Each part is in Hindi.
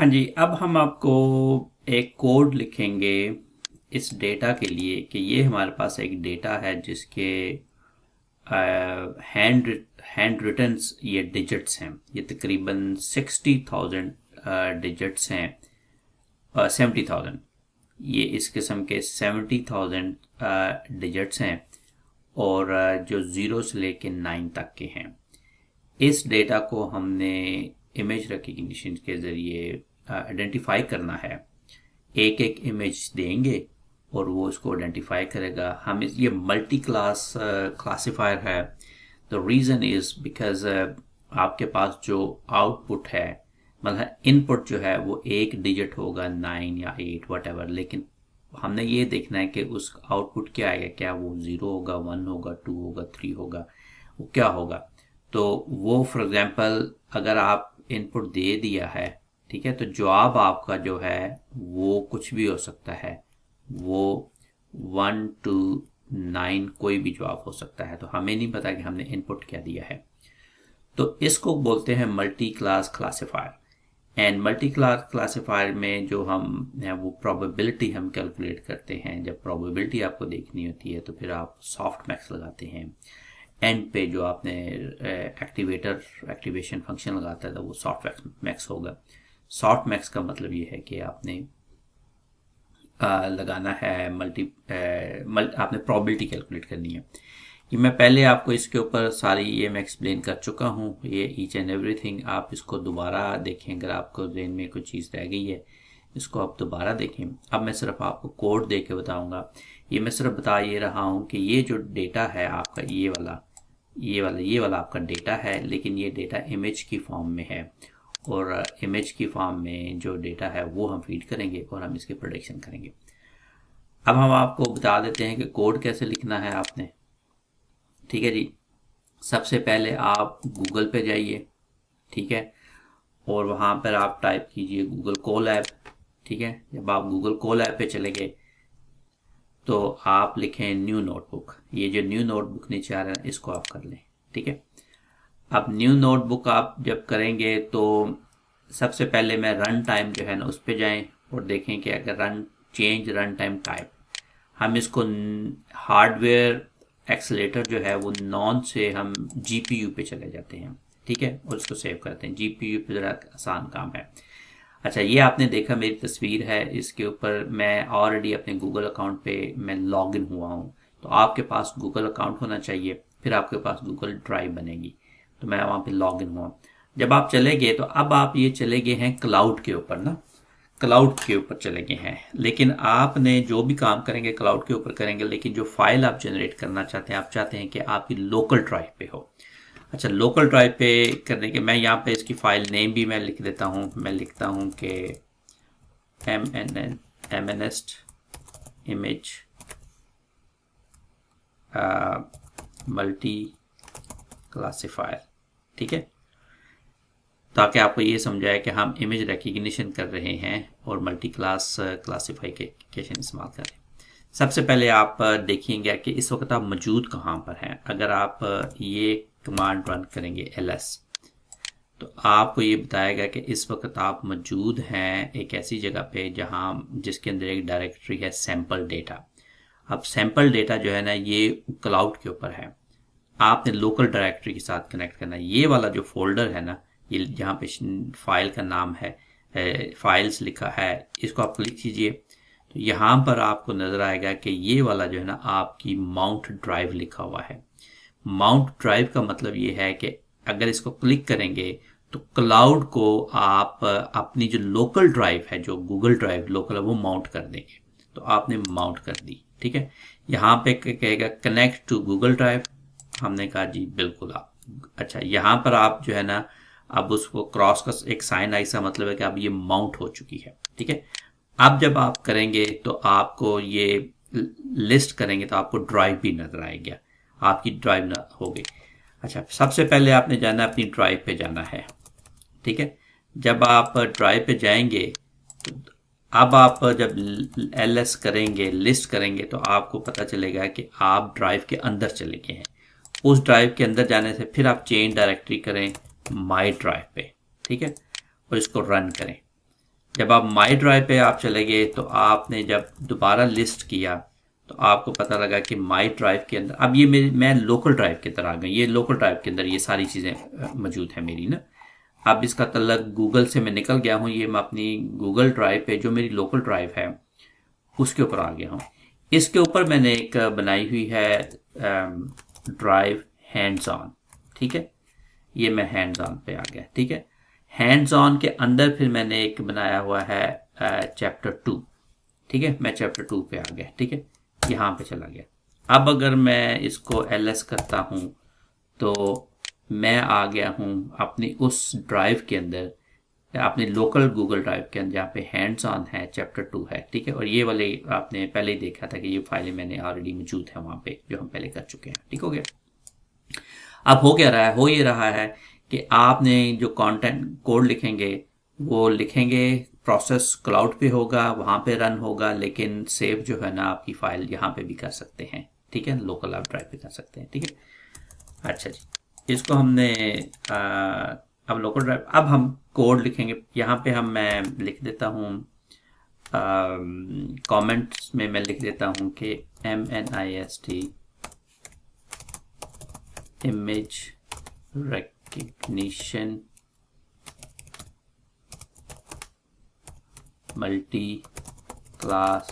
हाँ जी, अब हम आपको एक कोड लिखेंगे इस डेटा के लिए कि ये हमारे पास एक डेटा है जिसके हैंड हैंड रिटन्स ये डिजिट्स हैं। ये तकरीबन 60,000 डिजिट्स हैं, 70,000। ये इस किस्म के 70,000 डिजिट्स हैं और जो ज़ीरो से लेके 9 तक के हैं। इस डेटा को हमने इमेज रिकग्निशन के ज़रिए आइडेंटिफाई करना है। एक एक इमेज देंगे और वो उसको आइडेंटिफाई करेगा। हम ये मल्टी क्लास क्लासिफायर है। द रीज़न इज़ बिकॉज आपके पास जो आउटपुट है, मतलब इनपुट जो है वो एक डिजिट होगा, 9 या 8 वट, लेकिन हमने ये देखना है कि उस आउटपुट क्या आएगा। क्या वो 0 होगा, 1 होगा, 2 होगा, 3 होगा, वो क्या होगा। तो वो फॉर एग्जांपल अगर आप इनपुट दे दिया है, ठीक है, तो जवाब आपका जो है वो कुछ भी हो सकता है। वो 1 to 9 कोई भी जवाब हो सकता है। तो हमें नहीं पता कि हमने इनपुट क्या दिया है। तो इसको बोलते हैं multi class classifier. And multi class classifier में जो हम है वो प्रोबेबिलिटी हम कैलकुलेट करते हैं। जब प्रोबेबिलिटी आपको देखनी होती है तो फिर आप सॉफ्ट मैक्स लगाते हैं। एंड पे जो आपने एक्टिवेशन फंक्शन लगाता है तो वो सॉफ्ट मैक्स होगा। सॉफ्ट मैक्स का मतलब ये है कि आपने लगाना है आपने प्रोबेबिलिटी कैलकुलेट करनी है। ये मैं पहले आपको इसके ऊपर सारी ये मैं एक्सप्लेन कर चुका हूँ, ये ईच एंड एवरीथिंग। आप इसको दोबारा देखें, अगर आपको ब्रेन में कोई चीज़ रह गई है इसको आप दोबारा देखें। अब मैं सिर्फ आपको कोड दे के बताऊँगा। ये मैं सिर्फ बता ये रहा हूँ कि ये जो डेटा है आपका, ये वाला आपका डेटा है, लेकिन ये डेटा इमेज की फॉर्म में है। और इमेज की फॉर्म में जो डेटा है वो हम फीड करेंगे और हम इसकी प्रोडिक्शन करेंगे। अब हम आपको बता देते हैं कि कोड कैसे लिखना है आपने। ठीक है जी, सबसे पहले आप गूगल पे जाइए, ठीक है, और वहाँ पर आप टाइप कीजिए गूगल कोलैब। ठीक है, जब आप गूगल कोलैब पे चले गए तो आप लिखें न्यू नोटबुक। ये जो न्यू नोटबुक नीचे आ रहा है इसको आप कर लें। ठीक है, अब न्यू नोटबुक आप जब करेंगे तो सबसे पहले मैं रन टाइम जो है ना उस पर जाएं और देखें कि अगर चेंज रन टाइम टाइप, हम इसको हार्डवेयर एक्सेलेटर जो है वो नॉन से हम जीपीयू पे चले जाते हैं। ठीक है, और इसको सेव करते हैं। जीपीयू पे ज़रा आसान काम है। अच्छा, ये आपने देखा मेरी तस्वीर है, इसके ऊपर मैं ऑलरेडी अपने गूगल अकाउंट पे मैं लॉग इन हुआ हूँ। तो आपके पास गूगल अकाउंट होना चाहिए, फिर आपके पास गूगल ड्राइव बनेगी। तो मैं वहाँ पे लॉग इन हुआ। जब आप चले गए तो अब आप ये चले गए हैं क्लाउड के ऊपर ना, क्लाउड के ऊपर चले गए हैं। लेकिन आपने जो भी काम करेंगे क्लाउड के ऊपर करेंगे, लेकिन जो फाइल आप जनरेट करना चाहते हैं, आप चाहते हैं कि आपकी लोकल ड्राइव पे हो। अच्छा, लोकल ड्राइव पे करने के मैं यहाँ पे इसकी फाइल नेम भी मैं लिख देता हूँ। मैं लिखता हूँ कि mnest इमेज मल्टी क्लासिफायर। ठीक है, ताकि आपको ये समझाए कि हम इमेज रिकग्निशन कर रहे हैं और मल्टी क्लास क्लासिफिकेशन इस्तेमाल कर रहे हैं। सबसे पहले आप देखिएगा कि इस वक्त आप मौजूद कहाँ पर हैं। अगर आप ये कमांड रन करेंगे ls, तो आपको ये बताएगा कि इस वक्त आप मौजूद हैं एक ऐसी जगह पे जिसके अंदर एक डायरेक्टरी है सैम्पल डेटा। अब सैम्पल डेटा जो है ना ये क्लाउड के ऊपर है, आपने लोकल डायरेक्टरी के साथ कनेक्ट करना है। ये वाला जो फोल्डर है ना, ये जहाँ पे फाइल का नाम है, फाइल्स लिखा है, इसको आप क्लिक कीजिए तो यहाँ पर आपको नज़र आएगा कि ये वाला जो है ना आपकी माउंट ड्राइव लिखा हुआ है। माउंट ड्राइव का मतलब ये है कि अगर इसको क्लिक करेंगे तो क्लाउड को आप अपनी जो लोकल ड्राइव है, जो गूगल ड्राइव लोकल है, वो माउंट कर देंगे। तो आपने माउंट कर दी। ठीक है, यहाँ पे कहेगा कनेक्ट टू गूगल ड्राइव। हमने कहा जी बिल्कुल आप। अच्छा, यहाँ पर आप जो है ना अब उसको क्रॉस का एक साइन ऐसा मतलब है कि अब ये माउंट हो चुकी है। ठीक है, अब जब आप करेंगे तो आपको ये लिस्ट करेंगे तो आपको ड्राइव भी नजर आएगा, आपकी ड्राइव न हो गई। अच्छा, सबसे पहले आपने जाना अपनी ड्राइव पे जाना है। ठीक है, जब आप ड्राइव पे जाएंगे तो अब आप जब ls करेंगे, लिस्ट करेंगे, तो आपको पता चलेगा कि आप ड्राइव के अंदर चले गए हैं। उस ड्राइव के अंदर जाने से फिर आप चेंज डायरेक्टरी करें माई ड्राइव पे। ठीक है, और इसको रन करें। जब आप माई ड्राइव पे आप चले गए तो आपने जब दोबारा लिस्ट किया तो आपको पता लगा कि माई ड्राइव के अंदर अब ये मैं लोकल ड्राइव के अंदर आ गई। ये लोकल ड्राइव के अंदर ये सारी चीज़ें मौजूद है मेरी ना। अब इसका तल्लक गूगल से मैं निकल गया हूँ, ये मैं अपनी गूगल ड्राइव पे जो मेरी लोकल ड्राइव है उसके ऊपर आ गया हूँ। इसके ऊपर मैंने एक बनाई हुई है ड्राइव हैंड्स ऑन, ठीक है। ये मैं हैंड्स ऑन पे आ गया, ठीक है। हैंड्स ऑन के अंदर फिर मैंने एक बनाया हुआ है चैप्टर 2, ठीक है। मैं चैप्टर 2 पे आ गया, ठीक है, यहाँ पे चला गया। अब अगर मैं इसको ls करता हूँ तो मैं आ गया हूँ अपनी उस ड्राइव के अंदर, अपने लोकल गूगल ड्राइव के अंदर जहाँ पे हैंड्स ऑन है, चैप्टर 2 है, ठीक है। और ये वाले आपने पहले ही देखा था कि ये फाइलें मैंने ऑलरेडी मौजूद है वहाँ पे, जो हम पहले कर चुके हैं, ठीक हो गया। अब हो ये रहा है कि आपने जो कंटेंट कोड लिखेंगे वो लिखेंगे, प्रोसेस क्लाउड पे होगा, वहाँ पे रन होगा, लेकिन सेव जो है ना आपकी फाइल यहाँ पे भी कर सकते हैं, ठीक है, लोकल आप ड्राइव पे कर सकते हैं, ठीक है। अच्छा जी, इसको हमने अब लोकल ड्राइव, अब हम कोड लिखेंगे यहाँ पे। मैं लिख देता हूँ कमेंट्स में मैं लिख देता हूँ कि MNIST image recognition multi class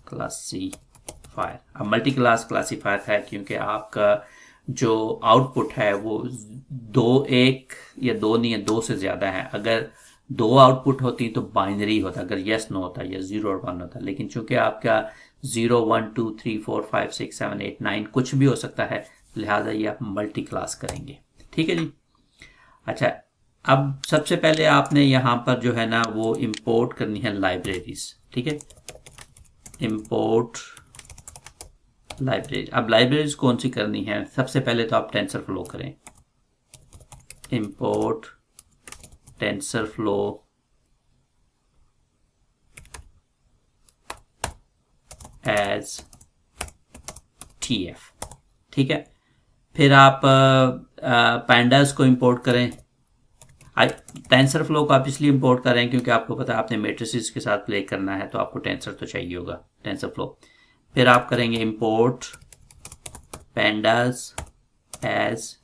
classifier. अब मल्टी क्लास क्लासीफायर है क्योंकि आपका जो आउटपुट है वो एक या दो नहीं है, 2 से ज़्यादा है। अगर 2 आउटपुट होती तो बाइनरी होता, अगर यस नो होता या 0 और 1 होता, लेकिन चूंकि आपका 0 1 2 3 4 5 6 7 8 9 कुछ भी हो सकता है, लिहाजा ये आप मल्टी क्लास करेंगे, ठीक है जी। अच्छा, अब सबसे पहले आपने यहाँ पर जो है ना वो इंपोर्ट करनी है लाइब्रेरीज, ठीक है। Import library. अब लाइब्रेरीज कौन सी करनी है? सबसे पहले तो आप टेंसरफ्लो करें, इंपोर्ट टेंसरफ्लो एज TF, ठीक है। फिर आप पैंडास को इंपोर्ट करें। टेंसरफ्लो को आप इसलिए इंपोर्ट कर रहे हैं क्योंकि आपको पता है आपने मैट्रिसेस के साथ प्ले करना है तो आपको टेंसर तो चाहिए होगा, टेंसरफ्लो। फिर आप करेंगे इंपोर्ट पैंडास एज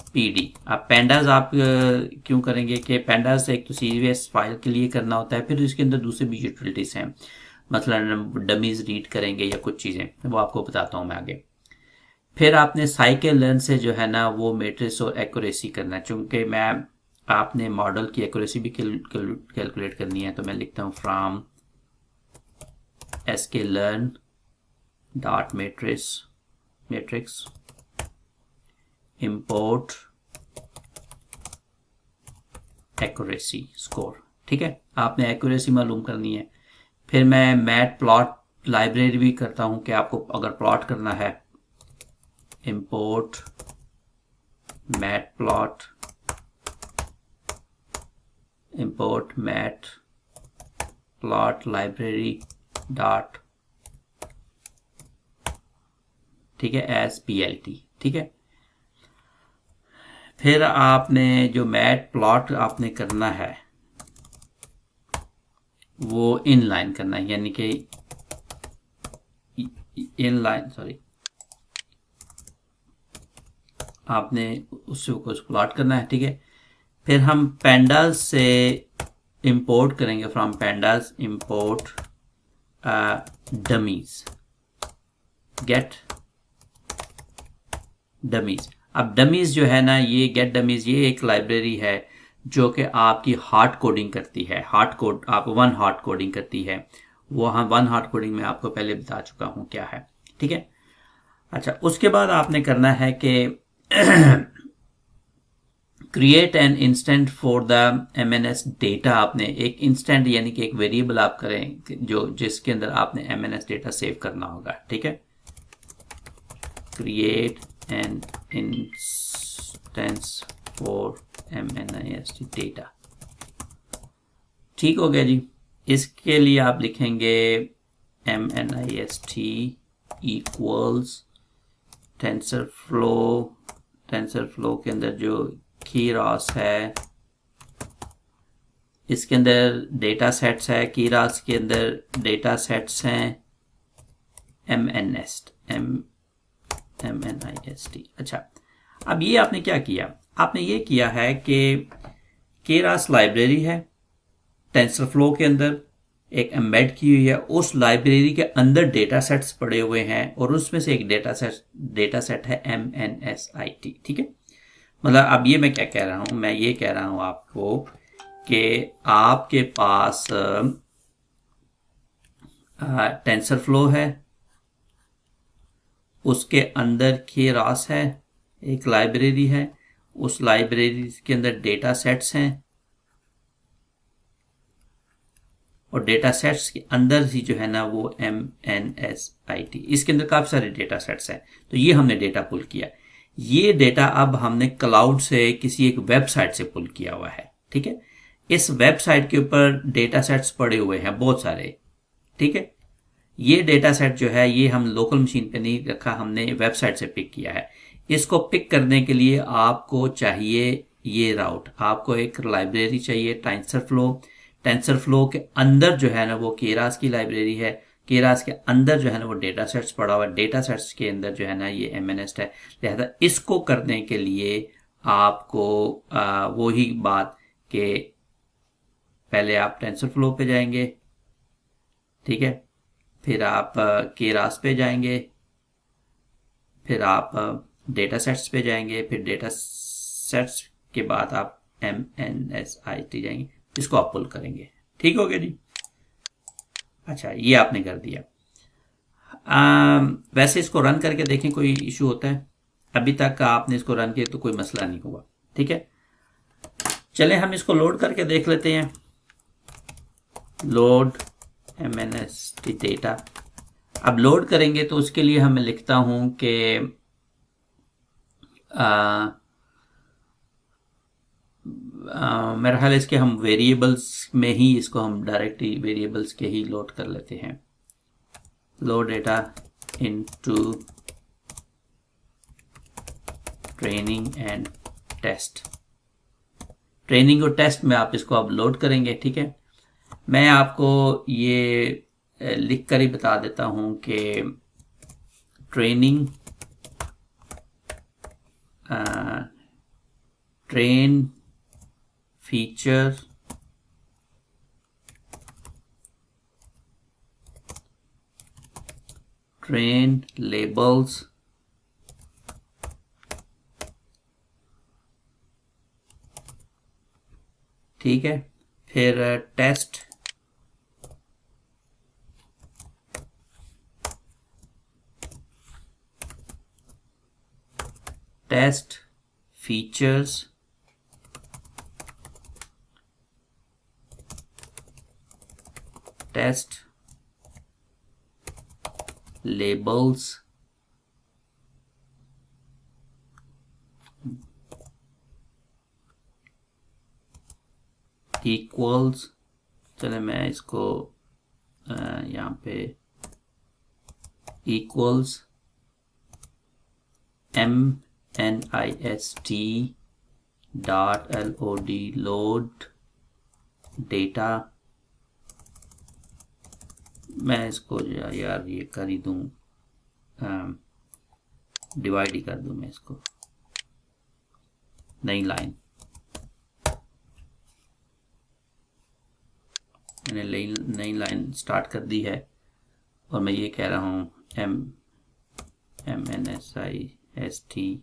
PD। आप पैंडास आप क्यों करेंगे कि पैंडास एक तो CSV फाइल के लिए करना होता है, फिर इसके अंदर दूसरे भी यूटिलिटीज हैं, मतलब डमीज रीड करेंगे या कुछ चीज़ें, वो आपको बताता हूँ मैं आगे। फिर आपने साइकिल लर्न से जो है ना वो मैट्रिक्स और एक्यूरेसी करना है। चूंकि मैं आपने मॉडल की एक्यूरेसी भी कैलकुलेट करनी है तो मैं लिखता हूँ from sklearn dot matrix import accuracy score, ठीक है। आपने एक्यूरेसी मालूम करनी है। फिर मैं मैट प्लॉट लाइब्रेरी भी करता हूँ कि आपको अगर प्लॉट करना है, import mat plot, import mat plot library dot, ठीक है, एज PLT, ठीक है। फिर आपने जो मैट प्लॉट आपने करना है वो इनलाइन करना है, यानी कि इनलाइन, सॉरी, आपने उससे कुछ प्लॉट करना है, ठीक है। फिर हम पैंडास से इंपोर्ट करेंगे, from pandas import dummies, get dummies. अब डमीज जो है ना, ये गेट डमीज ये एक लाइब्रेरी है जो कि आपकी हार्ड कोडिंग करती है, हार्ड कोड आप 1 हार्ड कोडिंग करती है। वो हम 1 हार्ड कोडिंग में आपको पहले बता चुका हूँ क्या है, ठीक है। अच्छा, उसके बाद आपने करना है कि create an instant for the MNS data. आपने एक इंस्टेंट यानी कि एक वेरिएबल आप करें जो जिसके अंदर आपने MNS डेटा सेव करना होगा, ठीक है। Create an instance for MNIST data, ठीक हो गया जी। इसके लिए आप लिखेंगे MNIST इक्वल्स टेंसरफ्लो के अंदर जो कीरॉस है इसके अंदर डेटा सेट्स है, कीरास के अंदर डेटा सेट्स हैं MNIST। अच्छा, अब ये आपने क्या किया, आपने ये किया है कि केरास लाइब्रेरी है, टेंसरफ्लो के अंदर एक एम्बेड की हुई है, उस लाइब्रेरी के अंदर डेटा सेट्स पड़े हुए हैं और उसमें से एक डेटा सेट है MNSIT। ठीक है, मतलब अब ये मैं क्या कह रहा हूं, मैं ये कह रहा हूं आपको कि आपके पास टेंसरफ्लो है, उसके अंदर केरास है, एक लाइब्रेरी है, उस लाइब्रेरी के अंदर डेटा सेट्स हैं और डेटा सेट्स के अंदर ही जो है ना वो MNSIT, इसके अंदर काफ़ी सारे डेटा सेट्स हैं। तो ये हमने डेटा पुल किया, ये डेटा अब हमने क्लाउड से किसी एक वेबसाइट से पुल किया हुआ है। ठीक है, इस वेबसाइट के ऊपर डेटा सेट्स पड़े हुए हैं बहुत सारे। ठीक है, ये डेटा सेट जो है ये हम लोकल मशीन पे नहीं रखा, हमने वेबसाइट से पिक किया है। इसको पिक करने के लिए आपको चाहिए ये राउट, आपको एक लाइब्रेरी चाहिए टेंसरफ्लो। टेंसरफ्लो के अंदर जो है ना वो केरास की लाइब्रेरी है, केरास के अंदर जो है ना वो डेटा सेट्स पड़ा हुआ है, डेटा सेट्स के अंदर जो है ना ये MNIST है। लिहाजा इसको करने के लिए आपको वही बात कि पहले आप टेंसरफ्लो पे जाएंगे, ठीक है, फिर आप केरास पे जाएंगे, फिर आप डेटा सेट्स पे जाएंगे, फिर डेटा सेट्स के बाद आप MNSIT जाएंगे, इसको आप पुल करेंगे। ठीक हो गया जी। अच्छा, ये आपने कर दिया। वैसे इसको रन करके देखें कोई इशू होता है, अभी तक आपने इसको रन किया तो कोई मसला नहीं हुआ। ठीक है, चलें हम इसको लोड करके देख लेते हैं। लोड MNIST डेटा, अब लोड करेंगे तो उसके लिए हमें लिखता हूं कि मेरा ख्याल इसके हम वेरिएबल्स में ही इसको हम डायरेक्टली वेरिएबल्स के ही लोड कर लेते हैं। Load data into training and test, training और टेस्ट में आप इसको अब लोड करेंगे। ठीक है, मैं आपको ये लिख कर ही बता देता हूं कि training train feature train labels ठीक है, फिर test features test labels equals, चले मैं इसको यहाँ पे equals MNIST .LOD load data, मैं इसको यार ये कर ही दूँ, डिवाइड ही कर दूँ मैं इसको, नई लाइन, मैंने नई लाइन स्टार्ट कर दी है और मैं ये कह रहा हूँ MNIST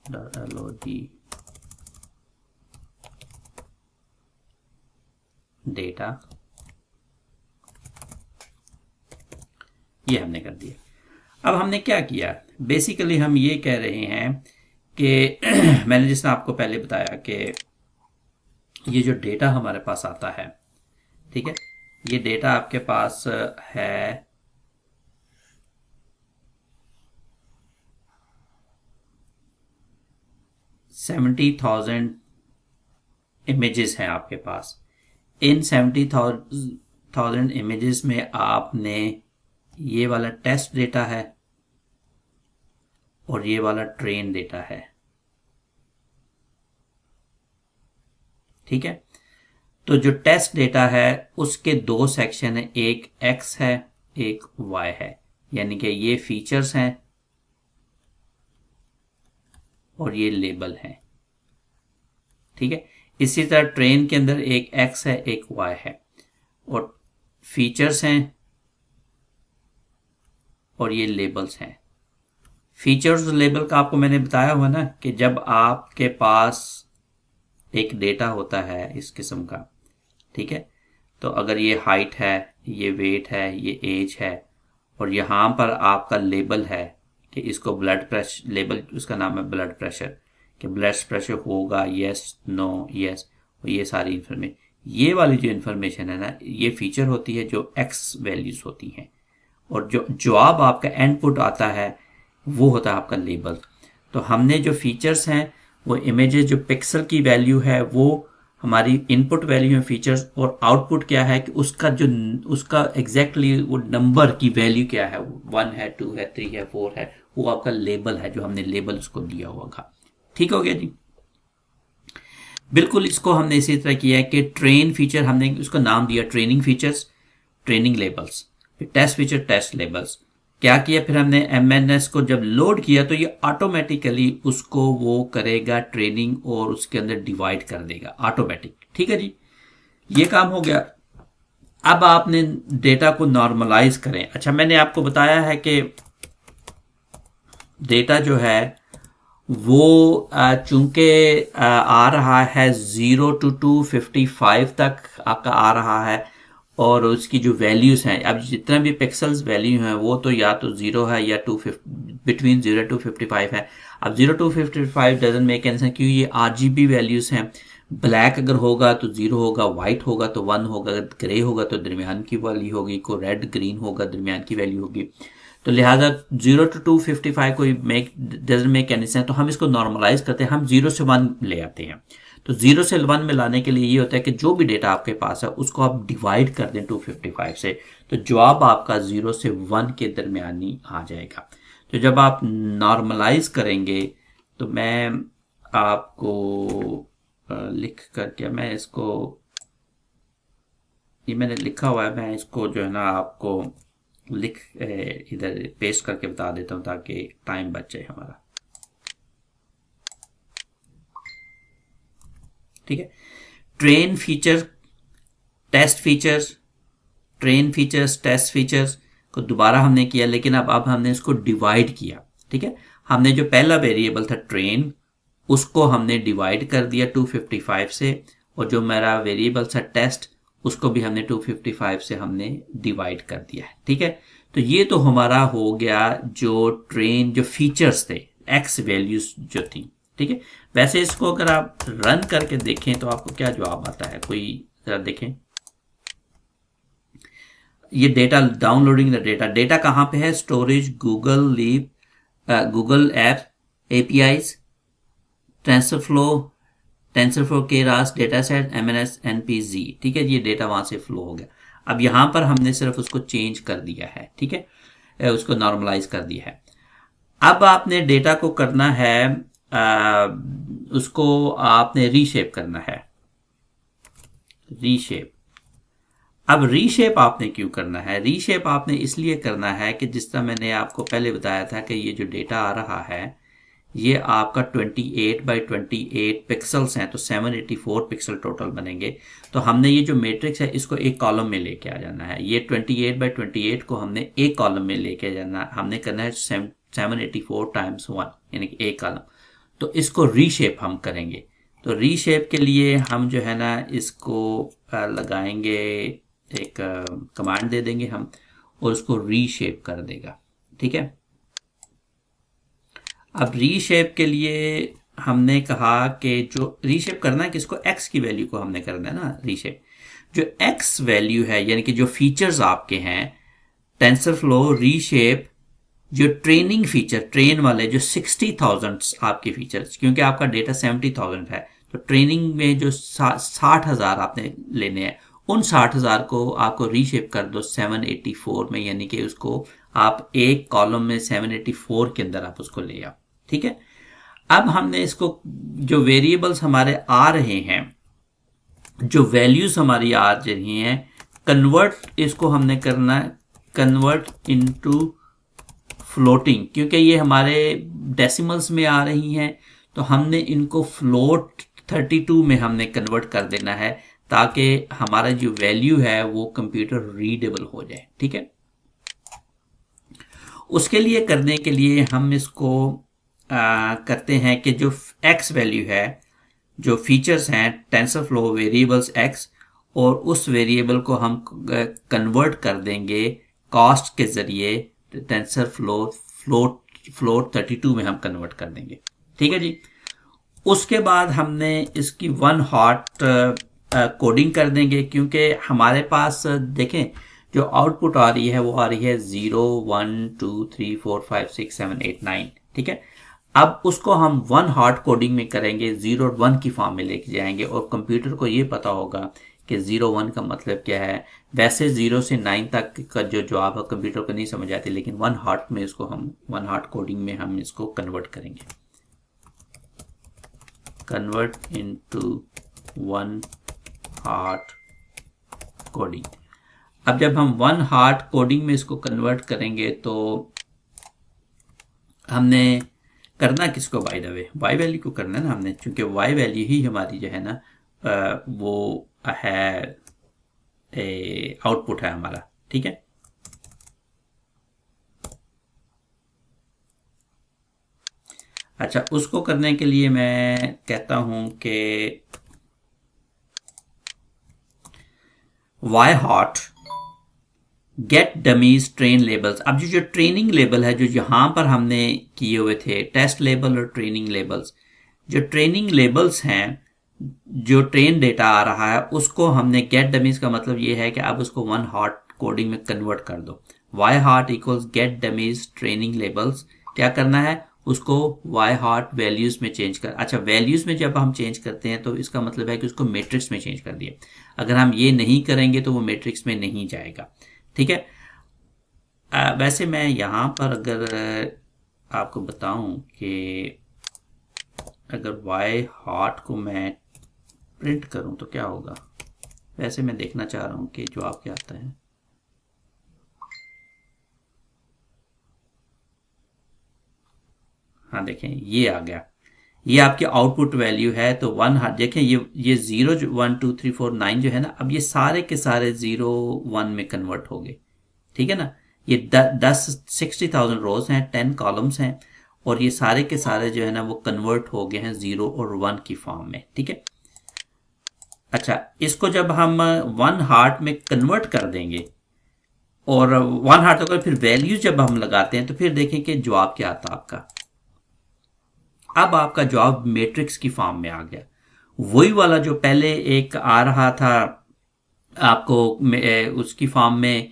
.LOD डेटा, ये हमने कर दिया। अब हमने क्या किया, बेसिकली हम ये कह रहे हैं कि मैंने जिसने आपको पहले बताया कि ये जो डेटा हमारे पास आता है, ठीक है, ये डेटा आपके पास है 70,000 इमेजेस हैं आपके पास। इन 70,000 इमेजेस में आपने ये वाला टेस्ट डेटा है और ये वाला ट्रेन डेटा है। ठीक है। तो जो टेस्ट डेटा है उसके दो सेक्शन है, एक एक्स है एक वाई है, यानी कि ये फीचर्स हैं और ये लेबल है, ठीक है। इसी तरह ट्रेन के अंदर एक एक्स है एक वाई है, और फीचर्स हैं और ये लेबल्स हैं। फीचर्स और लेबल का आपको मैंने बताया हुआ ना कि जब आपके पास एक डेटा होता है इस किस्म का, ठीक है, तो अगर ये हाइट है, ये वेट है, ये एज है, और यहाँ पर आपका लेबल है कि इसको ब्लड प्रेशर, लेबल उसका नाम है ब्लड प्रेशर, कि ब्लड प्रेशर होगा यस नो यस, और ये सारी इंफॉर्मेशन, ये वाली जो इंफॉर्मेशन है ना, ये फीचर होती है जो एक्स वैल्यूज होती हैं, और जो जवाब आपका इनपुट आता है वो होता है आपका लेबल। तो हमने जो फीचर्स हैं वो इमेजेस, जो पिक्सल की वैल्यू है वो हमारी इनपुट वैल्यू है फीचर्स, और आउटपुट क्या है कि उसका जो उसका एग्जैक्टली वो नंबर की वैल्यू क्या है, 1 है 2 है 3 है 4 है, वो आपका लेबल है जो हमने लेबल उसको दिया हुआ था। ठीक हो गया जी। बिल्कुल इसको हमने इसी तरह किया है कि ट्रेन फीचर हमने उसको नाम दिया ट्रेनिंग फीचर्स, ट्रेनिंग लेबल्स, फिर टेस्ट फीचर टेस्ट लेबल्स। क्या किया फिर हमने MNS को जब लोड किया तो ये ऑटोमेटिकली उसको वो करेगा ट्रेनिंग और उसके अंदर डिवाइड कर देगा ऑटोमेटिक। ठीक है जी, ये काम हो गया। अब आपने डेटा को नॉर्मलाइज करें। अच्छा, मैंने आपको बताया है कि डेटा जो है वो चूंकि आ रहा है 0 to 255 तक आपका आ रहा है, और उसकी जो वैल्यूज हैं, अब जितना भी पिक्सल्स वैल्यू हैं वो तो या तो 0 है या बिटवीन 0 to 55 है। अब 0 to 55 doesn't make any sense, क्योंकि ये RGB वैल्यूज हैं। ब्लैक अगर होगा तो 0 होगा, व्हाइट होगा तो 1 होगा, ग्रे होगा तो दरमियान की वैल्यू होगी, को रेड ग्रीन होगा दरमियान की वैल्यू होगी। तो लिहाजा 0 to 255 कोई डजंट मेक एनी सेंस, तो हम इसको नॉर्मलाइज करते हैं, हम 0 से 1 ले आते हैं। तो 0 से 1 में लाने के लिए ये होता है कि जो भी डेटा आपके पास है उसको आप डिवाइड कर दें 255 से, तो जवाब आपका 0 से 1 के दरमियानी आ जाएगा। तो जब आप नॉर्मलाइज करेंगे तो मैं आपको लिख करके, मैं इसको, ये मैंने लिखा हुआ है, मैं इसको जो है ना आपको लिख इधर पेस्ट करके बता देता हूं ताकि टाइम बच जाए हमारा। ठीक है, train feature test features, train features test features को दोबारा हमने किया, लेकिन अब हमने इसको डिवाइड किया। ठीक है, हमने जो पहला वेरिएबल था ट्रेन, उसको हमने डिवाइड कर दिया 255 से, और जो मेरा वेरिएबल था टेस्ट, उसको भी हमने 255 से हमने डिवाइड कर दिया है। ठीक है, तो ये तो हमारा हो गया जो ट्रेन, जो फीचर्स थे, एक्स वैल्यूज जो थी। ठीक है, वैसे इसको अगर आप रन करके देखें तो आपको क्या जवाब आता है, कोई जरा देखें। ये data downloading the data, data कहां पे है, storage, Google leap, Google app APIs, TensorFlow Keras, data set, MNS NPZ। ठीक है, ये डेटा वहां से फ्लो हो गया। अब यहां पर हमने सिर्फ उसको चेंज कर दिया है। ठीक है, उसको नॉर्मलाइज कर दिया है। अब आपने डेटा को करना है, उसको आपने रीशेप करना है, रीशेप। अब रीशेप आपने क्यों करना है, रीशेप आपने इसलिए करना है कि जिस तरह मैंने आपको पहले बताया था कि ये जो डेटा आ रहा है ये आपका 28 by 28 पिक्सल्स हैं, तो 784 पिक्सल टोटल बनेंगे। तो हमने ये जो मैट्रिक्स है इसको एक कॉलम में लेके आ जाना है। ये 28 by 28 को हमने एक कॉलम में लेके जाना, हमने करना है 784 times 1, यानी कि एक कॉलम। तो इसको रीशेप हम करेंगे। तो रीशेप के लिए हम जो है ना इसको लगाएंगे, एक कमांड दे देंगे हम, और उसको रीशेप कर देगा। ठीक है, अब रीशेप के लिए हमने कहा कि जो रीशेप करना है किसको, एक्स की वैल्यू को हमने करना है ना रीशेप। जो एक्स वैल्यू है यानी कि जो फीचर्स आपके हैं, टेंसरफ्लो रीशेप, जो ट्रेनिंग फीचर, ट्रेन वाले जो 60,000 आपके फीचर्स, क्योंकि आपका डेटा 70,000 है, तो ट्रेनिंग में जो 60,000 आपने लेने हैं, उन 60,000 को आपको रीशेप कर दो 784 में, यानी कि उसको आप एक कॉलम में 784 के अंदर आप उसको ले आओ। ठीक है, अब हमने इसको, जो वेरिएबल्स हमारे आ रहे हैं जो वैल्यूज हमारी आ रही हैं, कन्वर्ट इसको हमने करना है, कन्वर्ट इनटू फ्लोटिंग, क्योंकि ये हमारे डेसिमल्स में आ रही हैं, तो हमने इनको फ्लोट 32 में हमने कन्वर्ट कर देना है, ताकि हमारा जो वैल्यू है वो कंप्यूटर रीडेबल हो जाए। ठीक है, उसके लिए करने के लिए हम इसको करते हैं कि जो x वैल्यू है, जो फीचर्स हैं टेंसरफ्लो वेरिएबल्स x, और उस वेरिएबल को हम कन्वर्ट कर देंगे कॉस्ट के जरिए टेंसरफ्लो फ्लोट 32 में हम कन्वर्ट कर देंगे। ठीक है जी, उसके बाद हमने इसकी वन हॉट कोडिंग कर देंगे, क्योंकि हमारे पास देखें जो आउटपुट आ रही है वो आ रही है 0 1 2 3 4 5 6 7 8 9। ठीक है, अब उसको हम वन हॉट कोडिंग में करेंगे, 0 और 1 की फॉर्म में लेके जाएंगे, और कंप्यूटर को ये पता होगा कि 0 1 का मतलब क्या है। वैसे 0 से 9 तक का जो जवाब है कंप्यूटर को नहीं समझ आती, लेकिन वन हॉट में इसको हम वन हॉट कोडिंग में हम इसको कन्वर्ट करेंगे, convert into one hot coding. अब जब हम वन हॉट कोडिंग में इसको कन्वर्ट करेंगे तो हमने करना किसको, by the way Y value को करना है ना हमने, क्योंकि वाई वैल्यू ही हमारी जो है ना वो है आउटपुट है हमारा। ठीक है, अच्छा, उसको करने के लिए मैं कहता हूं कि Y hot get dummies train labels. अब जो ट्रेनिंग लेबल है जो यहां पर हमने किए हुए थे, टेस्ट लेबल और ट्रेनिंग लेबल्स, जो ट्रेनिंग लेबल्स हैं, जो ट्रेन डेटा आ रहा है, उसको हमने गेट डमीज का मतलब ये है कि अब उसको वन हॉट कोडिंग में कन्वर्ट कर दो। Y hot equals get dummies training labels, क्या करना है उसको वाई हॉट वैल्यूज में चेंज कर। अच्छा, वैल्यूज में जब हम चेंज करते हैं तो इसका मतलब है कि उसको मैट्रिक्स में चेंज कर दिया। अगर हम ये नहीं करेंगे तो वो मैट्रिक्स में नहीं जाएगा। ठीक है, वैसे मैं यहाँ पर अगर आपको बताऊं कि अगर वाई हॉट को मैं प्रिंट करूं तो क्या होगा, वैसे मैं देखना चाह रहा हूं कि जवाब क्या आता है। हाँ देखें, ये आ गया, ये आपकी आउटपुट वैल्यू है। तो वन हार्ट देखें, ये 0 1 2 3 4 9 जो है ना, अब ये सारे के सारे 0 1 में कन्वर्ट हो गए। ठीक है ना, ये 10 60,000 रोज हैं, 10 कॉलम्स हैं, और ये सारे के सारे जो है ना वो कन्वर्ट हो गए हैं 0 और 1 की फॉर्म में। ठीक है, अच्छा, इसको जब हम वन हार्ट में कन्वर्ट कर देंगे और वन हार्ट होकर फिर वैल्यूज जब हम लगाते हैं तो फिर देखें कि जवाब क्या आता है आपका। अब आपका जवाब मैट्रिक्स की फॉर्म में आ गया, वही वाला जो पहले एक आ रहा था आपको उसकी फॉर्म में,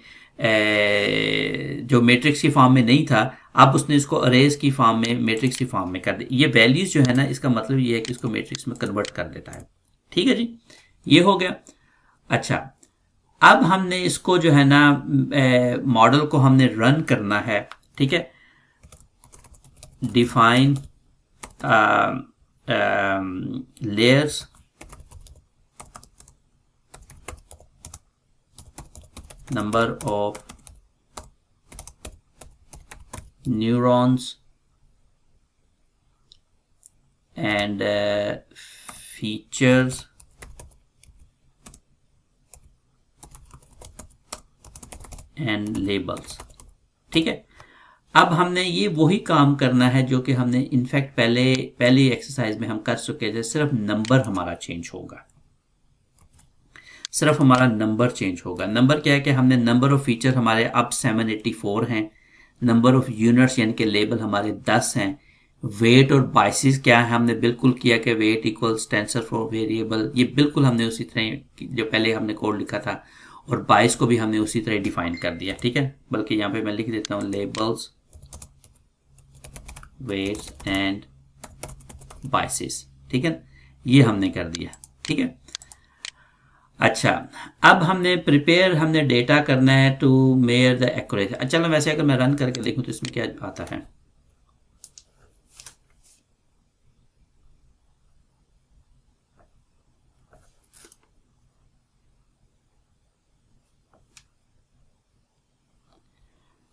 जो मैट्रिक्स की फॉर्म में नहीं था, अब उसने इसको अरेज की फॉर्म में, मैट्रिक्स की फॉर्म में कर दिया। ये वैल्यूज जो है ना, इसका मतलब ये है कि इसको मैट्रिक्स में कन्वर्ट कर देता है। ठीक है जी, ये हो गया। अच्छा, अब हमने इसको जो है ना मॉडल को हमने रन करना है। ठीक है, define layers number of neurons and features and labels। ठीक है, अब हमने ये वही काम करना है जो कि हमने इनफैक्ट पहले एक्सरसाइज में हम कर चुके थे, सिर्फ नंबर हमारा चेंज होगा, सिर्फ हमारा नंबर चेंज होगा। नंबर क्या है कि हमने नंबर ऑफ फीचर हमारे अब 784 हैं, नंबर ऑफ यूनिट्स यानी कि लेबल हमारे 10 हैं, वेट और बाइसिस क्या है, हमने बिल्कुल किया कि weight equals tensor for variable, ये बिल्कुल हमने उसी तरह जो पहले हमने कोड लिखा था, और बाइस को भी हमने उसी तरह डिफाइन कर दिया। ठीक है, बल्कि यहाँ पे मैं लिख देता हूँ लेबल्स वेट्स एंड बाइसिस। ठीक है, ये हमने कर दिया। ठीक है, अच्छा, अब हमने प्रिपेयर हमने डेटा करना है टू मेयर द एक्यूरेसी। चलो वैसे अगर मैं रन करके देखूं तो इसमें क्या आता है,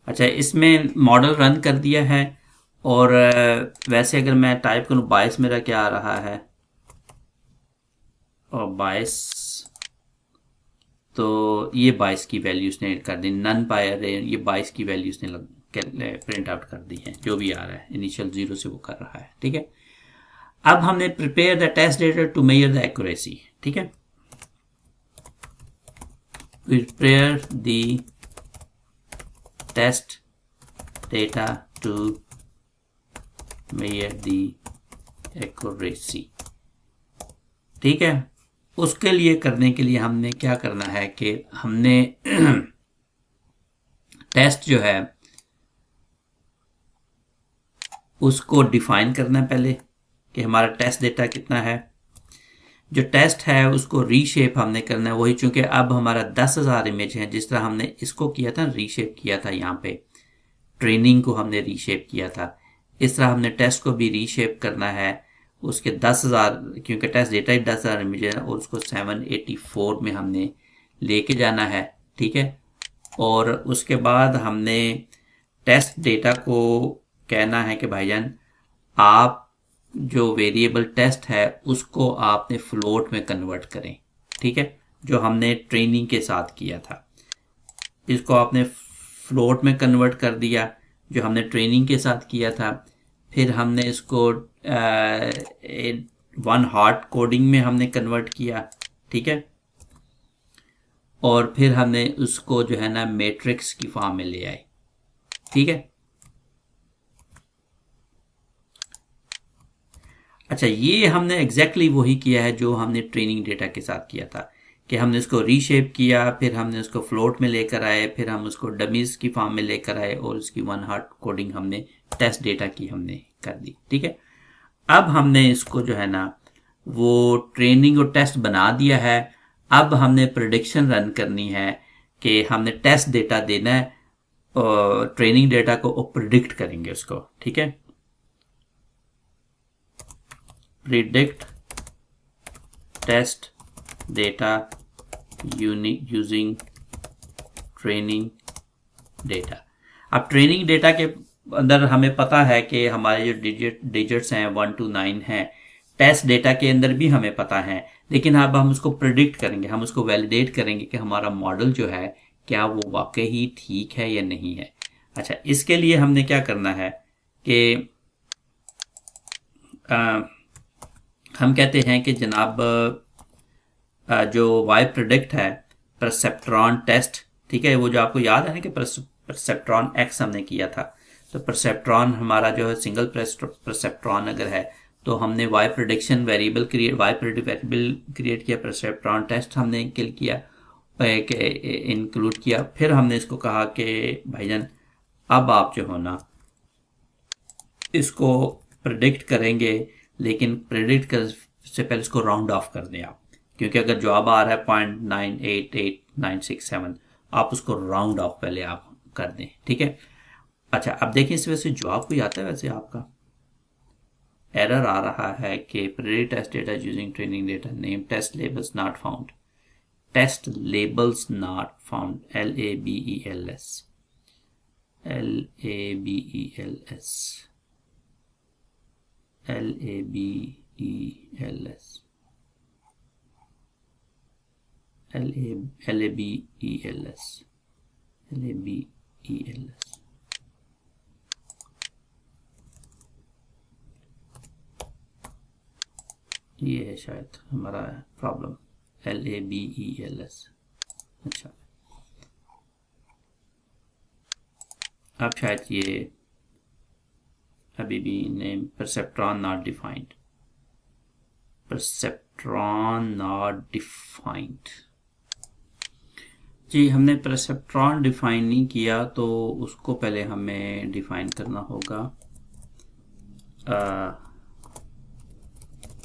अच्छा, इसमें मॉडल रन कर दिया है। और वैसे अगर मैं टाइप करूँ बायस, मेरा क्या आ रहा है, और बायस, तो ये 22 की वैल्यू उसने कर दी, नन बायर है, ये 22 की वैल्यू उसने प्रिंट आउट कर दी है, जो भी आ रहा है इनिशियल जीरो से वो कर रहा है। ठीक है, अब हमने prepare the test data to measure the accuracy. ठीक है, prepare the test data to measure the accuracy. ठीक है, उसके लिए करने के लिए हमने क्या करना है कि हमने टेस्ट जो है उसको डिफाइन करना है पहले, कि हमारा टेस्ट डेटा कितना है। जो टेस्ट है उसको रीशेप हमने करना है, वही चूंकि अब हमारा 10,000 इमेज है, जिस तरह हमने इसको किया था, रीशेप किया था, यहाँ पे ट्रेनिंग को हमने रीशेप किया था, इस तरह हमने टेस्ट को भी रीशेप करना है। उसके 10,000, क्योंकि टेस्ट डेटा ही 10,000 इमेज है, और उसको 784 में हमने लेके जाना है। ठीक है, और उसके बाद हमने टेस्ट डेटा को कहना है कि भाईजान आप जो वेरिएबल टेस्ट है उसको आपने फ्लोट में कन्वर्ट करें। ठीक है, जो हमने ट्रेनिंग के साथ किया था, इसको आपने फ्लोट में कन्वर्ट कर दिया, जो हमने ट्रेनिंग के साथ किया था। फिर हमने इसको वन हार्ट कोडिंग में हमने कन्वर्ट किया। ठीक है, और फिर हमने उसको जो है ना मैट्रिक्स की फॉर्म में ले आए। ठीक है, अच्छा, ये हमने एग्जैक्टली वही किया है जो हमने ट्रेनिंग डेटा के साथ किया था, कि हमने इसको रीशेप किया, फिर हमने उसको फ्लोट में लेकर आए, फिर हम उसको डमीज की फॉर्म में लेकर आए, और उसकी वन हार्ट कोडिंग हमने टेस्ट डेटा की हमने कर दी। ठीक है, अब हमने इसको जो है ना वो ट्रेनिंग और टेस्ट बना दिया है। अब हमने प्रिडिक्शन रन करनी है कि हमने टेस्ट डेटा देना है और ट्रेनिंग डेटा को प्रिडिक्ट करेंगे उसको। ठीक है, predict test data using training data. अब ट्रेनिंग डेटा के अंदर हमें पता है कि हमारे जो डिजिट्स हैं 1 to 9 हैं, टेस्ट डेटा के अंदर भी हमें पता है, लेकिन अब हम उसको प्रिडिक्ट करेंगे, हम उसको वैलिडेट करेंगे कि हमारा मॉडल जो है क्या वो वाकई ही ठीक है या नहीं है। अच्छा, इसके लिए हमने क्या करना है कि हम कहते हैं कि जनाब जो वाई प्रिडिक्ट है परसेप्ट्रॉन टेस्ट। ठीक है, वो जो आपको याद है ना कि परसेप्ट्रॉन एक्स हमने किया था, तो परसेप्ट्रॉन हमारा जो है सिंगल परसेप्ट्रॉन अगर है तो हमने वाई प्रिडिक्शन वेरिएबल क्रिएट किया, परसेप्ट्रॉन टेस्ट हमने किया, इंक्लूड किया। फिर हमने इसको कहा कि भाईजान अब आप जो हो ना इसको प्रिडिक्ट करेंगे, लेकिन प्रिडिक्ट कर से पहले इसको राउंड ऑफ कर दें आप, क्योंकि अगर जवाब आ रहा है 0.988967, आप उसको राउंड ऑफ पहले आप कर दें। ठीक है, अच्छा, अब देखिए इस वजह से जवाब कोई आता है, वैसे आपका एरर आ रहा है कि predict test data using training data name test labels not found, test labels not found, LABELS, LABELS, LABELS, LABELS, LABELS। ये है शायद हमारा प्रॉब्लम, LABELS। अच्छा, अब शायद ये अभी भी name perceptron not defined, perceptron not defined. जी, हमने परसेप्ट्रॉन डिफाइन नहीं किया, तो उसको पहले हमें डिफाइन करना होगा।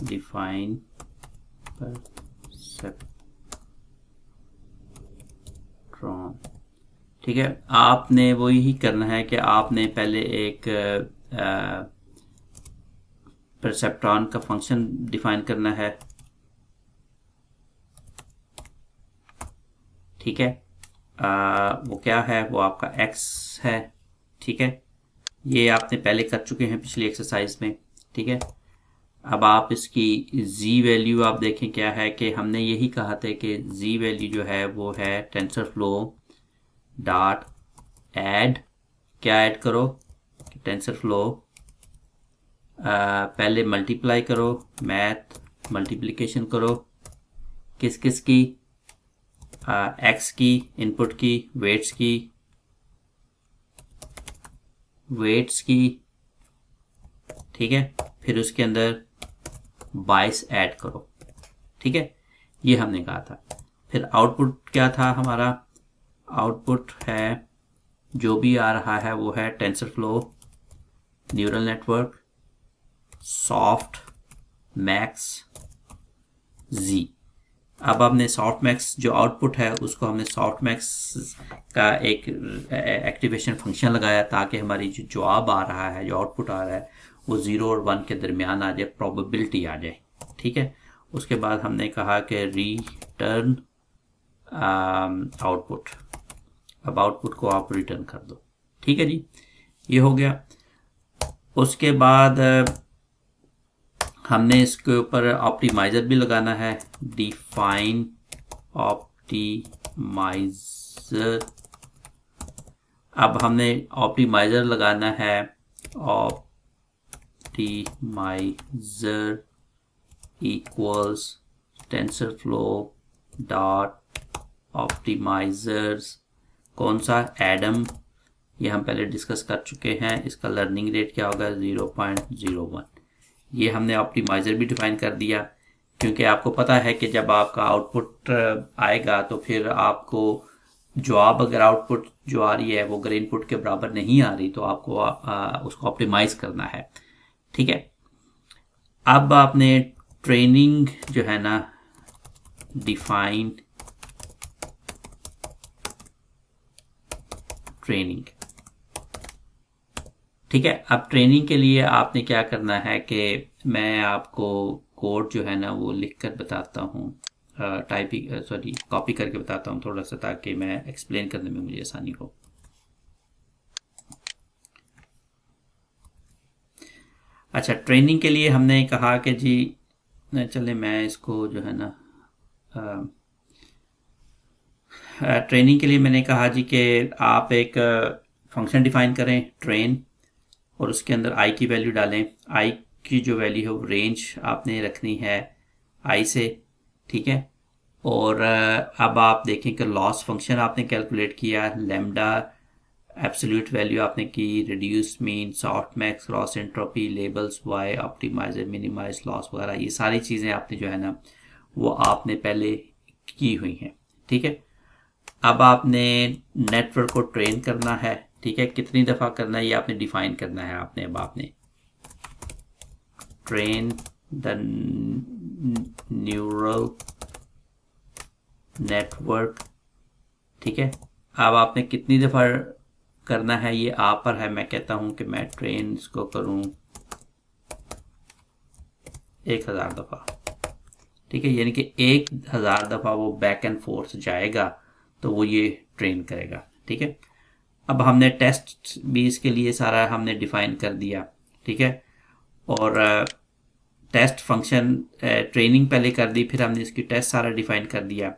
Define perceptron. ठीक है, आपने वही ही करना है कि आपने पहले एक परसेप्ट्रॉन का फंक्शन डिफाइन करना है। ठीक है, वो क्या है, वो आपका x है, ठीक है। ये आपने पहले कर चुके हैं पिछली एक्सरसाइज में, ठीक है। अब आप इसकी z वैल्यू आप देखें क्या है, कि हमने यही कहा था कि z वैल्यू जो है वो है टेंसरफ्लो डॉट ऐड, क्या ऐड करो, टेंसरफ्लो पहले मल्टीप्लाई करो, मैथ मल्टीप्लिकेशन करो, किस किस की, एक्स की, इनपुट की, वेट्स की, ठीक है। फिर उसके अंदर बाइस ऐड करो, ठीक है। ये हमने कहा था। फिर आउटपुट क्या था हमारा, आउटपुट है जो भी आ रहा है वो है TensorFlow neural network softmax जी। अब हमने सॉफ्ट मैक्स जो आउटपुट है उसको हमने सॉफ्ट मैक्स का एक एक्टिवेशन फंक्शन लगाया ताकि हमारी जो जवाब आ रहा है, जो आउटपुट आ रहा है, वो 0 और 1 के दरमियान आ जाए, प्रोबेबिलिटी आ जाए, ठीक है। उसके बाद हमने कहा कि रिटर्न आउटपुट, अब आउटपुट को आप रिटर्न कर दो, ठीक है जी। ये हो गया। उसके बाद हमने इसके ऊपर ऑप्टिमाइज़र भी लगाना है, डिफाइन ऑप्टिमाइज़र। अब हमने ऑप्टिमाइज़र लगाना है, ऑप्टिमाइज़र इक्वल्स टेंसरफ्लो डॉट ऑप्टिमाइज़र्स, कौन सा, एडम। ये हम पहले डिस्कस कर चुके हैं। इसका लर्निंग रेट क्या होगा, 0.01। ये हमने ऑप्टिमाइज़र भी डिफाइन कर दिया, क्योंकि आपको पता है कि जब आपका आउटपुट आएगा तो फिर आपको जवाब, अगर आउटपुट जो आ रही है वो अगर इनपुट के बराबर नहीं आ रही तो आपको उसको ऑप्टिमाइज करना है, ठीक है। अब आपने ट्रेनिंग जो है ना, डिफाइन ट्रेनिंग, ठीक है। अब ट्रेनिंग के लिए आपने क्या करना है कि मैं आपको कोड जो है ना वो लिख कर बताता हूँ, कॉपी करके बताता हूँ थोड़ा सा, ताकि मैं एक्सप्लेन करने में मुझे आसानी हो। अच्छा, ट्रेनिंग के लिए हमने कहा कि जी चले मैं इसको जो है ना, ट्रेनिंग के लिए मैंने कहा जी कि आप एक फंक्शन डिफाइन करें ट्रेन, और उसके अंदर आई की वैल्यू डालें। आई की जो वैल्यू है वो रेंज आपने रखनी है आई से, ठीक है। और अब आप देखें कि लॉस फंक्शन आपने कैलकुलेट किया, लैम्डा एब्सोल्यूट वैल्यू आपने की, reduce mean, soft max, cross entropy, labels Y, optimizer, minimize loss वगैरह, ये सारी चीज़ें आपने जो है ना वो आपने पहले की हुई हैं, ठीक है। अब आपने नेटवर्क को ट्रेन करना है, ठीक है। कितनी दफ़ा करना है ये आपने डिफाइन करना है आपने। अब आपने ट्रेन द न्यूरल नेटवर्क, ठीक है। अब आपने कितनी दफ़ा करना है ये आप पर है। मैं कहता हूं कि मैं ट्रेन इसको करूं 1000 दफ़ा, ठीक है। यानी कि 1000 दफ़ा वो बैक एंड फोर्थ जाएगा तो वो ये ट्रेन करेगा, ठीक है। अब हमने टेस्ट भी इसके लिए सारा हमने डिफाइन कर दिया, ठीक है। और टेस्ट फंक्शन ट्रेनिंग पहले कर दी, फिर हमने इसकी टेस्ट सारा डिफाइन कर दिया,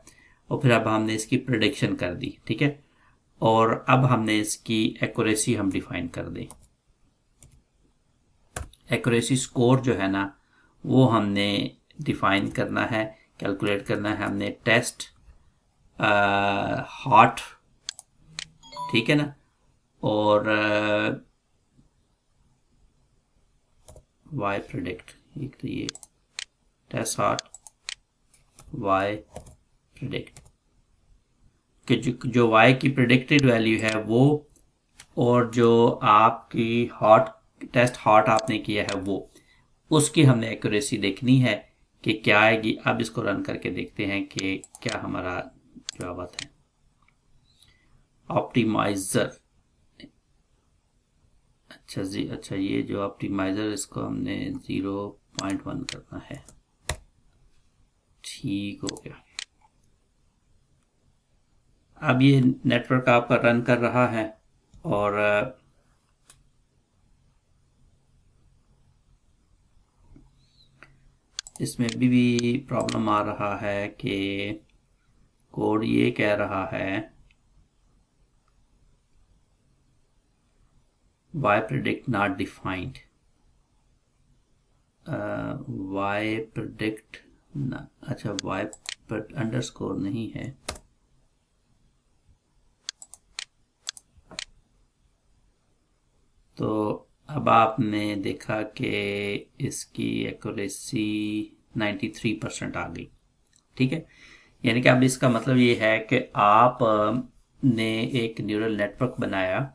और फिर अब हमने इसकी प्रेडिक्शन कर दी, ठीक है। और अब हमने इसकी एक्यूरेसी हम डिफाइन कर दें। एक्यूरेसी स्कोर जो है ना वो हमने डिफाइन करना है, कैलकुलेट करना है हमने। टेस्ट हॉट, ठीक है ना, और वाई प्रिडिक्ट, एक तो ये टेस्ट हॉट वाई प्रिडिक्ट, कि जो वाई की प्रिडिक्टेड वैल्यू है वो, और जो आपकी हॉट टेस्ट हॉट आपने किया है वो, उसकी हमने एक्यूरेसी देखनी है कि क्या आएगी। अब इसको रन करके देखते हैं कि क्या हमारा जवाब आता है। ऑप्टिमाइज़र, अच्छा जी, अच्छा ये जो ऑप्टिमाइज़र इसको हमने 0.1 करना है, ठीक हो गया। अब ये नेटवर्क आपका रन कर रहा है और इसमें भी प्रॉब्लम आ रहा है कि कोड ये कह रहा है y predict not defined, y predict अच्छा y अंडरस्कोर नहीं है, तो अब आपने देखा कि इसकी एक्यूरेसी 93% आ गई। ठीक है, यानी कि अब इसका मतलब ये है कि आप ने एक न्यूरल नेटवर्क बनाया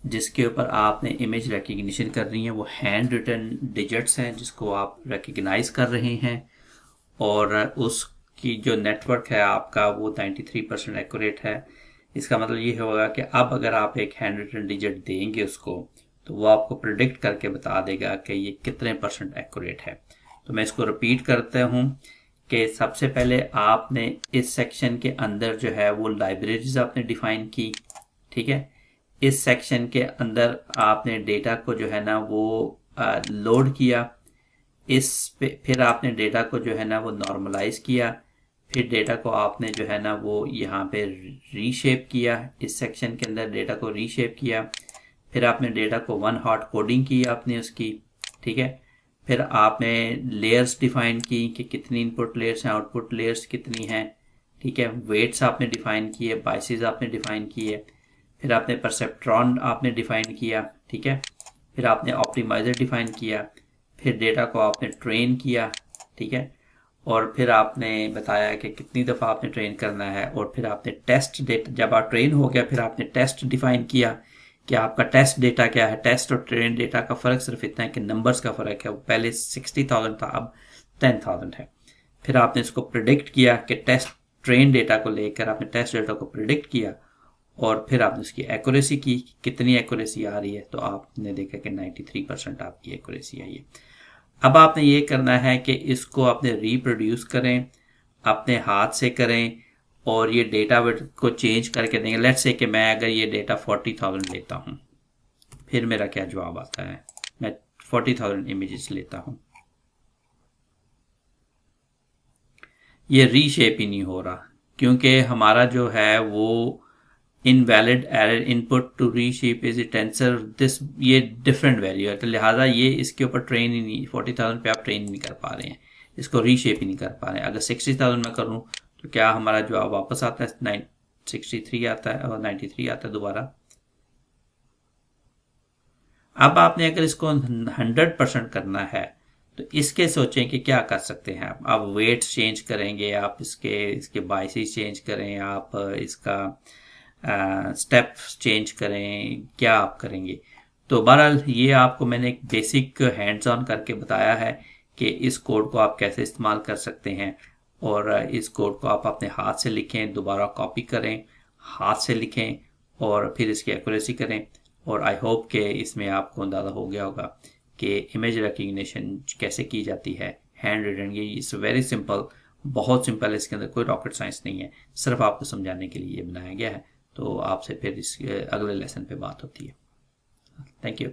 जिसके ऊपर आपने इमेज रिकग्निशन कर रही है, वो हैंड रिटन डिजिट्स हैं जिसको आप रिकग्नाइज कर रहे हैं, और उसकी जो नेटवर्क है आपका वो 93% एक्यूरेट है। इसका मतलब ये होगा कि अब अगर आप एक हैंड रिटन डिजिट देंगे उसको, तो वो आपको प्रिडिक्ट करके बता देगा कि ये कितने % एक्यूरेट है। तो मैं इसको रिपीट करता हूँ कि सबसे पहले आपने इस सेक्शन के अंदर जो है वो लाइब्रेरीज आपने डिफाइन की। ठीक है, इस सेक्शन के अंदर आपने डेटा को जो है ना वो लोड किया, इस पे फिर आपने डेटा को जो है ना वो नॉर्मलाइज किया, फिर डेटा को आपने जो है ना वो यहाँ पे रीशेप किया, इस सेक्शन के अंदर डेटा को रीशेप किया, फिर आपने डेटा को वन हॉट कोडिंग की आपने उसकी। ठीक है, फिर आपने लेयर्स डिफाइन की कि कितनी इनपुट लेयर्स हैं, आउटपुट लेयर्स कितनी हैं। ठीक है, वेट्स आपने डिफाइन किए, बाइसेस आपने डिफाइन किए, फिर आपने परसेप्ट्रॉन आपने डिफाइन किया। ठीक है, फिर आपने ऑप्टिमाइजर डिफाइन किया, फिर डेटा को आपने ट्रेन किया। ठीक है, और फिर आपने बताया कि कितनी दफ़ा आपने ट्रेन करना है, और फिर आपने टेस्ट डेटा, जब आप ट्रेन हो गया फिर आपने टेस्ट डिफाइन किया कि आपका टेस्ट डेटा क्या है। टेस्ट और ट्रेन डेटा का फ़र्क सिर्फ इतना है कि नंबर्स का फ़र्क है, वो पहले 60,000 था अब 10,000 है। फिर आपने इसको प्रिडिक्ट किया कि टेस्ट ट्रेन डेटा को लेकर आपने टेस्ट डेटा को प्रिडिक्ट किया, और फिर आपने उसकी एक्यूरेसी की, कितनी एक्यूरेसी आ रही है, तो आपने देखा कि 93% आपकी एक्यूरेसी आई है। अब आपने ये करना है कि इसको आपने रिप्रोड्यूस करें, अपने हाथ से करें, और ये डेटा को चेंज करके देंगे। लेट्स से कि मैं अगर ये डेटा 40,000 लेता हूँ, फिर मेरा क्या जवाब आता है। मैं 40,000 इमेजेस लेता हूँ, ये रीशेप ही नहीं हो रहा क्योंकि हमारा जो है वो invalid error input to reshape is tensor this, ये डिफरेंट वैल्यू है, तो लिहाजा ये इसके ऊपर ट्रेन ही नहीं, 40,000 पे आप ट्रेन नहीं कर पा रहे हैं, इसको रीशेप ही नहीं कर पा रहे हैं। अगर 60,000 में करूँ तो क्या हमारा जवाब वापस आता है 63 आता है और 93 आता है दोबारा। अब आपने अगर इसको 100% करना है तो इसके सोचें कि क्या कर सकते हैं आप वेट्स चेंज करेंगे, आप इसके बाइसेस चेंज करें, आप इसका स्टेप्स चेंज करें, क्या आप करेंगे। तो बहरहाल ये आपको मैंने एक बेसिक हैंड्स ऑन करके बताया है कि इस कोड को आप कैसे इस्तेमाल कर सकते हैं, और इस कोड को आप अपने हाथ से लिखें, दोबारा कॉपी करें, हाथ से लिखें, और फिर इसकी एक्यूरेसी करें। और आई होप कि इसमें आपको अंदाज़ा हो गया होगा कि इमेज रिकग्निशन कैसे की जाती है हैंड रिटन। ये इट्स वेरी सिंपल, बहुत सिंपल है, इसके अंदर कोई रॉकेट साइंस नहीं है, सिर्फ आपको समझाने के लिए ये बनाया गया है। तो आपसे फिर इस अगले लेसन पे बात होती है। Thank you.